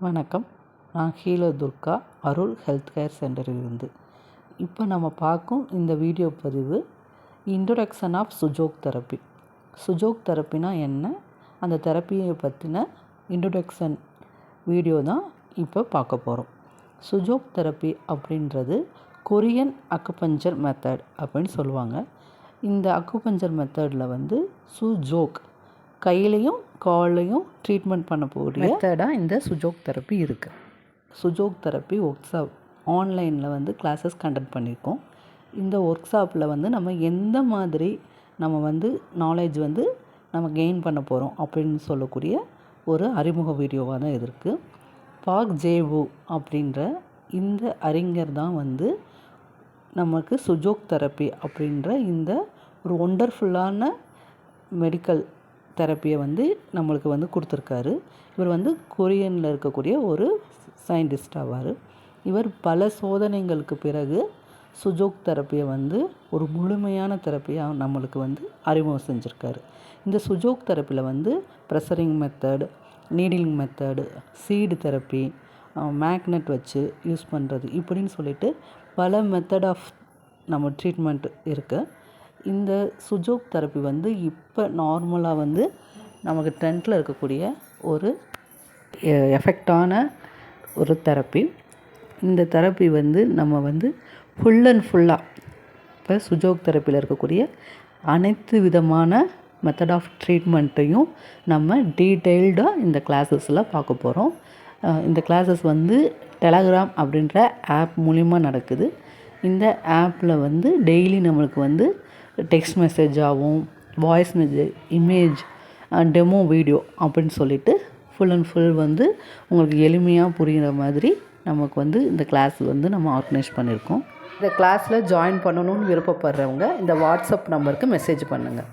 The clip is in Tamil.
வணக்கம். நான் healer Durga, Arul health care சென்டரிலிருந்து. இப்போ நம்ம பார்க்கும் இந்த வீடியோ பதிவு introduction of Sujok therapy. Sujok தெரப்பினா என்ன, அந்த தெரப்பியை பற்றின இன்ட்ரோடக்ஷன் வீடியோ தான் இப்போ பார்க்க போகிறோம். சுஜோக் தெரப்பி அப்படின்றது கொரியன் அக்குபஞ்சர் மெத்தட் அப்படின்னு சொல்லுவாங்க. இந்த அக்குபஞ்சர் மெத்தடில் சுஜோக் கையிலையும் கால்லையும் ட்ரீட்மெண்ட் பண்ணக்கூடிய மெத்தடாக இந்த சுஜோக் தெரப்பி இருக்குது. சுஜோக் தெரப்பி ஒர்க் ஷாப் ஆன்லைனில் கிளாஸஸ் கண்டக்ட் பண்ணியிருக்கோம். இந்த ஒர்க் ஷாப்பில் நம்ம எந்த மாதிரி நம்ம நாலேஜ் நம்ம கெயின் பண்ண போகிறோம் அப்படின்னு சொல்லக்கூடிய ஒரு அறிமுக வீடியோவாக தான் இது இருக்குது. பாக் ஜேவு அப்படின்ற இந்த அறிஞர் தான் நமக்கு சுஜோக் தெரப்பி அப்படின்ற இந்த ஒரு ஒண்டர்ஃபுல்லான மெடிக்கல் தெரப்பியை நம்மளுக்கு கொடுத்துருக்காரு. இவர் கொரியனில் இருக்கக்கூடிய ஒரு சயின்டிஸ்ட் ஆவார். இவர் பல சோதனைகளுக்கு பிறகு சுஜோக் தெரப்பியை ஒரு முழுமையான தெரப்பியாக நம்மளுக்கு அறிமுகம் செஞ்சுருக்காரு. இந்த சுஜோக் தெரப்பியில் pressuring method, needling method, seed therapy, magnet வச்சு யூஸ் பண்ணுறது இப்படின்னு சொல்லிட்டு பல மெத்தட் ஆஃப் நம்ம ட்ரீட்மெண்ட் இருக்குது. இந்த சுஜோக் தெரப்பி இப்போ நார்மலாக நமக்கு ட்ரெண்டில் இருக்கக்கூடிய ஒரு எஃபெக்டான ஒரு தெரப்பி. இந்த தெரப்பி நம்ம ஃபுல் அண்ட் ஃபுல்லாக இப்போ சுஜோக் தெரப்பியில் இருக்கக்கூடிய அனைத்து விதமான மெத்தட் ஆஃப் ட்ரீட்மெண்ட்டையும் நம்ம டீட்டெயில்டாக இந்த கிளாஸஸில் பார்க்க போகிறோம். இந்த கிளாஸஸ் டெலகிராம் அப்படின்ற ஆப் மூலிமா நடக்குது. இந்த ஆப்பில் டெய்லி நம்மளுக்கு டெக்ஸ்ட் மெசேஜாகவும் voice message, image, demo video அப்படின்னு சொல்லிட்டு ஃபுல் அண்ட் ஃபுல் உங்களுக்கு எளிமையாக புரிகிற மாதிரி நமக்கு இந்த கிளாஸ் நம்ம ஆர்கனைஸ் பண்ணியிருக்கோம். இந்த கிளாஸில் ஜாயின் பண்ணணும்னு விருப்பப்படுறவங்க இந்த வாட்ஸ்அப் நம்பருக்கு மெசேஜ் பண்ணுங்கள்.